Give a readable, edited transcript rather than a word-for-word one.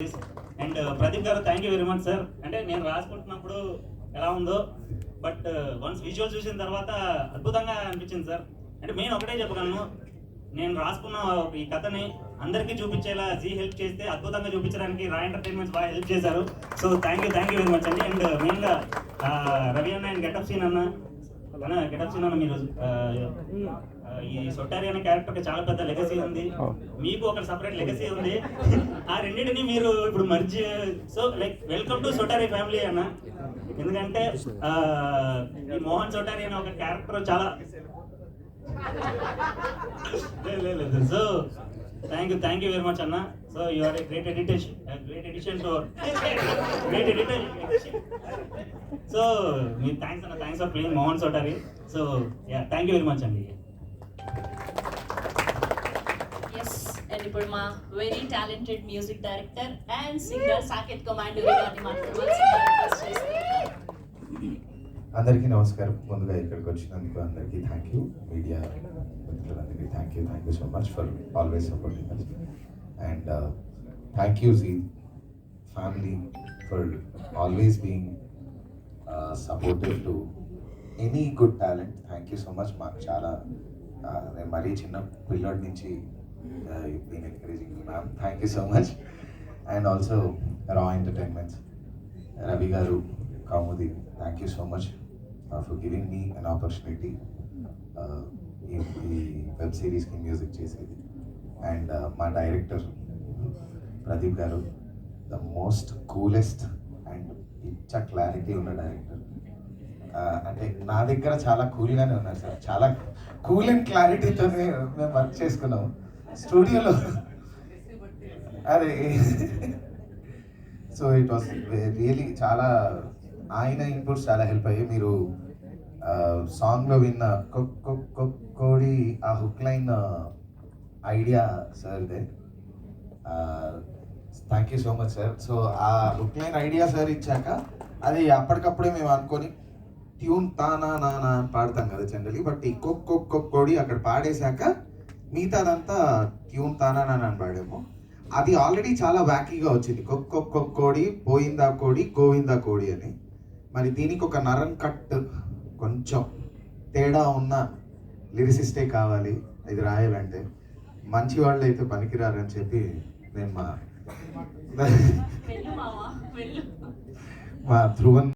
And Pradeep గారు thank you very much sir. అంటే నేను రాసుకుంటున్నప్పుడు ఎలా ఉందో బట్ వన్స్ విజువల్ చూసిన తర్వాత అద్భుతంగా అనిపించింది సార్. అంటే నేను ఒకటే చెప్పగలను, నేను రాసుకున్న ఈ కథని అందరికీ చూపించేలా జీ హెల్ప్ చేస్తే అద్భుతంగా చూపించడానికి రా ఎంటర్టైన్మెంట్స్ బాగా హెల్ప్ చేశారు. So thank you very much అండి. అండ్ మెయిన్గా రవి అన్న అండ్ గెటప్ సీన్ అన్న మీరు ఈ సొట్టారి అనే క్యారెక్టర్కి చాలా పెద్ద లెగసీ ఉంది, మీకు ఒక సపరేట్ లెగసీ ఉంది. ఆ రెండింటిని మీరు ఇప్పుడు merge, so like welcome to Sottari family అన్న. ఎందుకంటే ఈ మోహన్ సొట్టారి అనే ఒక క్యారెక్టర్ చాలా so thank you very much అన్న. So you are a great edition to great editor. So మీ థ్యాంక్స్ అన్న, thanks for playing Mohan Sottari. So ya thank you very much అండి. అండ్ ఇప్పుడు మా very talented music director and singer Saketh Komanduri గారిని మాట్లాడవలసిందిగా request చేస్తున్నాను. అందరికీ నమస్కారం. ముందుగా ఇక్కడికి వచ్చినందుకు అందరికీ థ్యాంక్ యూ. మీడియా మిత్రులందరికీ thank you so much for always supporting us. And thank you Zee family for always being supportive to any good talent. Thank you so much. మాకు చాలా నేను మరీ చిన్న పిల్లోడి నుంచి been encouraging ma'am. Thank you so much. And also Raa entertainments, Ravi garu, Kaumudi, thank you so much for giving me an opportunity ఈ web సిరీస్కి music చేసేది. అండ్ మా డైరెక్టర్ ప్రదీప్ గారు, ద మోస్ట్ కూలెస్ట్ అండ్ పిచ్చ క్లారిటీ ఉన్న డైరెక్టర్. అంటే నా దగ్గర చాలా కూల్గానే ఉన్నారు సార్, చాలా కూల్ అండ్ క్లారిటీతోనే మేము వర్క్ చేసుకున్నాము స్టూడియోలో. అదే సో ఇట్ వాస్ రియలీ చాలా, ఆయన ఇన్పుట్స్ చాలా హెల్ప్ అయ్యాయి. మీరు సాంగ్లో విన్న కోడి ఆ హుక్ లైన్ ఐడియా సార్దే. Thank you so much sir. So ఆ హుక్ లైన్ ఐడియా సార్ ఇచ్చాక అది అప్పటికప్పుడే మేము అనుకొని ట్యూన్ తానా నానా అని పాడతాం కదా జనరలీ, బట్ ఈ కోడి అక్కడ పాడేశాక మిగతాదంతా ట్యూన్ తానా నానా అని పాడాము. అది ఆల్రెడీ చాలా వ్యాకీగా వచ్చింది, కోడి పోయిందా కోడి గోవిందా కోడి అని. మరి దీనికి ఒక నరన్ కట్ కొంచెం తేడా ఉన్న లిరిసిస్టే కావాలి ఇది రాయాలంటే, మంచి వాళ్ళు అయితే పనికిరారని చెప్పి నేను మా ధ్రువన్